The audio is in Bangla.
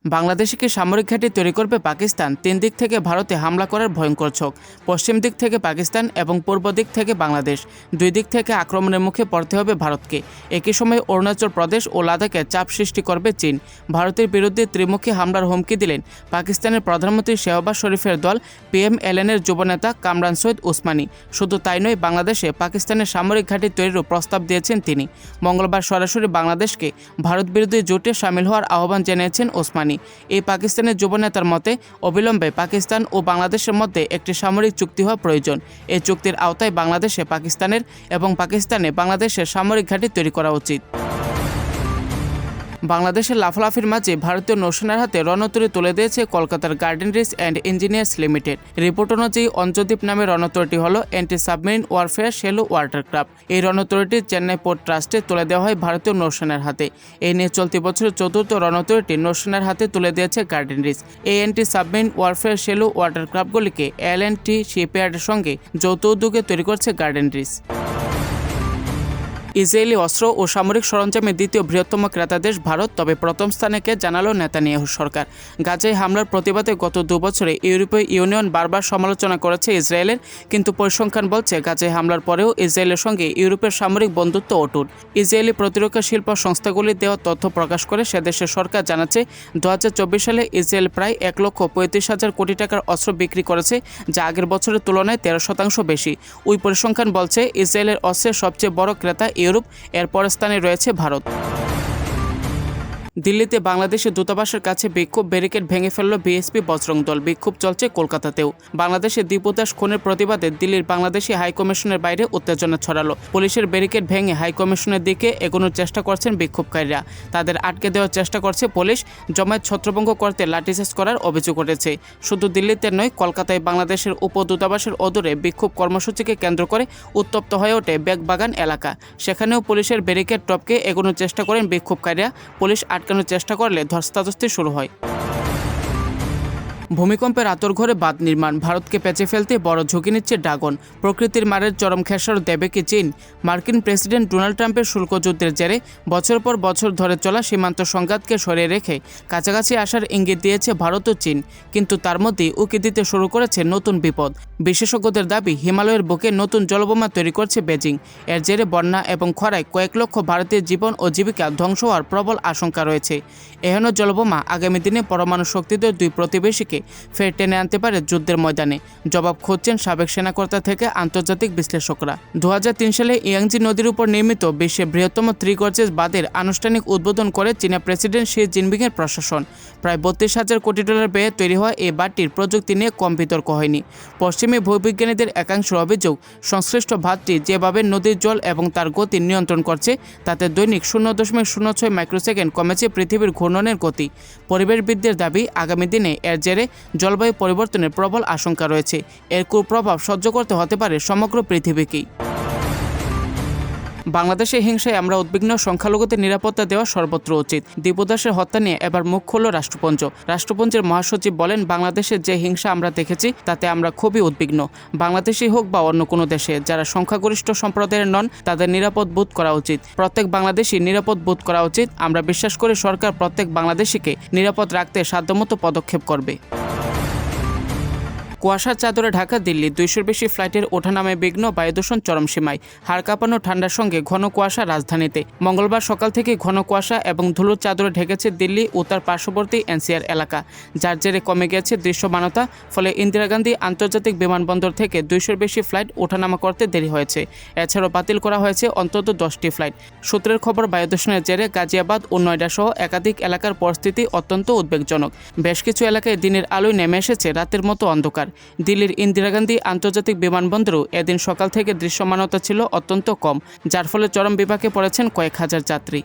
বাংলাদেশকে সামরিক ঘাঁটি তৈরি করবে পাকিস্তান। তিন দিক থেকে ভারতে হামলা করার ভয়ঙ্কর ছক। পশ্চিম দিক থেকে পাকিস্তান এবং পূর্ব দিক থেকে বাংলাদেশ। দুই দিক থেকে আক্রমণের মুখে পড়তে হবে ভারতকে। একই সময় অরুণাচল প্রদেশ ও লাদাখে চাপ সৃষ্টি করবে চীন। ভারতের বিরুদ্ধে ত্রিমুখী হামলার হুমকি দিলেন পাকিস্তানের প্রধানমন্ত্রী শেহবাজ শরীফের দল PMLN-এর যুবনেতা কামরান সৈয়দ ওসমানী। শুধু তাই নয়, বাংলাদেশে পাকিস্তানের সামরিক ঘাঁটি তৈরিরও প্রস্তাব দিয়েছেন তিনি। মঙ্গলবার সরাসরি বাংলাদেশকে ভারত বিরোধী জোটে সামিল হওয়ার আহ্বান জানিয়েছেন ওসমানী। এই পাকিস্তানের যুবনেতার মতে অবিলম্বে পাকিস্তান ও বাংলাদেশের মধ্যে একটি সামরিক চুক্তি হওয়া প্রয়োজন। এই চুক্তির আওতায় বাংলাদেশে পাকিস্তানের এবং পাকিস্তানে বাংলাদেশের সামরিক ঘাঁটি তৈরি করা উচিত। বাংলাদেশের লাফালাফির মাঝে ভারতীয় নৌসেনার হাতে রণতরী তুলে দিয়েছে কলকাতার Garden Reach and Engineers Limited. Report অনুযায়ী অঞ্জদীপ নামের রণতরীটি হল anti submarine warfare shallow watercraft. এই রণতরীটি চেন্নাই পোর্ট ট্রাস্টে তুলে দেওয়া হয় ভারতীয় নৌসেনার হাতে। এই নিয়ে চলতি বছরের চতুর্থ রণতরীটি নৌসেনার হাতে তুলে দিয়েছে গার্ডেন রিচ। এই অ্যান্টি সাবমেরিন ওয়ারফেয়ার শ্যালো ওয়াটারক্রাফটগুলিকে L&T শিপইয়ার্ডের সঙ্গে যৌথ উদ্যোগে তৈরি করছে গার্ডেন রিচ। ইসরায়েলি অস্ত্র ও সামরিক সরঞ্জামের দ্বিতীয় বৃহত্তম ক্রেতা দেশ ভারত, তবে প্রথম স্থানে কে জানালো নেতানিয়াহু সরকার। গাজায় হামলার প্রতিবাদে গত 2 বছরে ইউরোপীয় ইউনিয়ন বারবার সমালোচনা করেছে ইসরায়েলের, কিন্তু পরিসংখ্যান বলছে গাজায় হামলার পরেও ইসরায়েলের সঙ্গে ইউরোপের সামরিক বন্ধুত্ব অটুট। ইসরায়েলি প্রতিরক্ষা শিল্প সংস্থাগুলির দেওয়া তথ্য প্রকাশ করে সে দেশের সরকার জানাচ্ছে 2024 সালে ইসরায়েল প্রায় 1,35,000 কোটি টাকার অস্ত্র বিক্রি করেছে, যা আগের বছরের তুলনায় 13% বেশি। ওই পরিসংখ্যান বলছে ইসরায়েলের অস্ত্রের সবচেয়ে বড় ক্রেতা ইউরোপ, এর পরের স্থানে রয়েছে ভারত। দিল্লিতে বাংলাদেশের দূতাবাসের কাছে বিক্ষোভ, ব্যারিকেড ভেঙে ফেলল বিএসপি বজরং দল। বিক্ষোভ চলছে কলকাতাতেও। বাংলাদেশের দীপু দাস খুনের প্রতিবাদে দিল্লির বাংলাদেশি হাইকমিশনের বাইরে উত্তেজনা ছড়ালো। পুলিশের ব্যারিকেড ভেঙে হাইকমিশনের দিকে এগোনোর চেষ্টা করছেন বিক্ষোভকারীরা। তাদের আটকে দেওয়ার চেষ্টা করছে পুলিশ। জমায়েত ছত্রভঙ্গ করতে লাঠিচার্জ করার অভিযোগ উঠেছে। শুধু দিল্লিতে নয়, কলকাতায় বাংলাদেশের উপদূতাবাসের অদূরে বিক্ষোভ কর্মসূচিকে কেন্দ্র করে উত্তপ্ত হয়ে ওঠে বেগবাগান এলাকা। সেখানেও পুলিশের ব্যারিকেড টপকে এগোনোর চেষ্টা করেন বিক্ষোভকারীরা। পুলিশ আটকানোর চেষ্টা করলে ধস্তাধস্তি শুরু হয়। ভূমিকম্পের আঁতরঘরে বাঁধ নির্মাণ, ভারতকে পেঁচে ফেলতে বড় ঝুঁকি নিচ্ছে ড্রাগন। প্রকৃতির মারের চরম খেসারত দেবে কি চীন? মার্কিন প্রেসিডেন্ট ডোনাল্ড ট্রাম্পের শুল্ক যুদ্ধের জেরে বছর পর বছর ধরে চলা সীমান্ত সংঘাতকে সরিয়ে রেখে কাছাকাছি আসার ইঙ্গিত দিয়েছে ভারত ও চীন, কিন্তু তার মধ্যেই উকি দিতে শুরু করেছে নতুন বিপদ। বিশেষজ্ঞদের দাবি, হিমালয়ের বুকে নতুন জলবোমা তৈরি করছে বেজিং। এর জেরে বন্যা এবং খরায় কয়েক লক্ষ ভারতীয় জীবন ও জীবিকা ধ্বংস হওয়ার প্রবল আশঙ্কা রয়েছে। এহেন জলবোমা আগামী দিনে পরমাণু শক্তিধর দুই প্রতিবেশীকে ফের টেনে আনতে পারে যুদ্ধের ময়দানে। জবাব খুঁজছেন সাবেক সেনাকর্তা থেকে আন্তর্জাতিক বিশ্লেষকরা। 2003 সালে ইয়াংজি নদীর উপর নির্মিত বিশ্বের বৃহত্তম 3 গর্জেস বাঁধের আনুষ্ঠানিক উদ্বোধন করে চীনা প্রেসিডেন্ট শি জিনপিংয়ের প্রশাসন। প্রায় 32,000 কোটি ডলার ব্যয়ে তৈরি হওয়া এই বাঁধটির প্রযুক্তি নিয়ে কম বিতর্ক হয়নি। পশ্চিমী ভূবিজ্ঞানীদের একাংশের অভিযোগ, সংশ্লিষ্ট বাঁধটি যেভাবে নদীর জল এবং তার গতি নিয়ন্ত্রণ করছে, তাতে দৈনিক 0.06 মাইক্রোসেকেন্ড কমেছে পৃথিবীর ঘূর্ণনের গতি। পরিবেশবিদদের দাবি, আগামী দিনে এর জেরে জলবায়ু পরিবর্তনের প্রবল আশঙ্কা রয়েছে। এর কুপ্রভাব সহ্য করতে হতে পারে সমগ্র পৃথিবীকেই। বাংলাদেশের হিংসায় আমরা উদ্বিগ্ন, সংখ্যালঘুদের নিরাপত্তা দেওয়া সর্বত্র উচিত। দীপু দাসের হত্যা নিয়ে এবার মুখ খুলল রাষ্ট্রপুঞ্জ। রাষ্ট্রপুঞ্জের মহাসচিব বলেন, বাংলাদেশের যে হিংসা আমরা দেখেছি তাতে আমরা খুবই উদ্বিগ্ন। বাংলাদেশই হোক বা অন্য কোনো দেশে, যারা সংখ্যাগরিষ্ঠ সম্প্রদায়ের নন, তাদের নিরাপদ বোধ করা উচিত। প্রত্যেক বাংলাদেশি নিরাপদ বোধ করা উচিত। আমরা বিশ্বাস করি সরকার প্রত্যেক বাংলাদেশিকে নিরাপদ রাখতে সাধ্যমতো পদক্ষেপ করবে। কুয়াশার চাদরে ঢাকা দিল্লি, 200-র বেশি ফ্লাইটের ওঠানামায় বিঘ্ন, বায়ুদূষণ চরম সীমায়। হাড় কাঁপানো ঠান্ডার সঙ্গে ঘন কুয়াশা রাজধানীতে। মঙ্গলবার সকাল থেকে ঘন কুয়াশা এবং ধুলোর চাদরে ঢেকেছে দিল্লি ও তার পার্শ্ববর্তী NCR এলাকা, যার জেরে কমে গেছে দৃশ্যমানতা। ফলে ইন্দিরা গান্ধী আন্তর্জাতিক বিমানবন্দর থেকে 200-র বেশি ফ্লাইট ওঠানামা করতে দেরি হয়েছে। এছাড়াও বাতিল করা হয়েছে অন্তত 10টি ফ্লাইট। সূত্রের খবর, বায়ুদূষণের জেরে গাজিয়াবাদ ও নয়ডা সহ একাধিক এলাকার পরিস্থিতি অত্যন্ত উদ্বেগজনক। বেশ কিছু এলাকায় দিনের আলোয় নেমে এসেছে রাতের মতো অন্ধকার। দিল্লির ইন্দিরা গান্ধী আন্তর্জাতিক বিমানবন্দরেও এদিন সকাল থেকে দৃশ্যমানতা ছিল অত্যন্ত কম, যার ফলে চরম বিপাকে পড়েছেন কয়েক হাজার যাত্রী।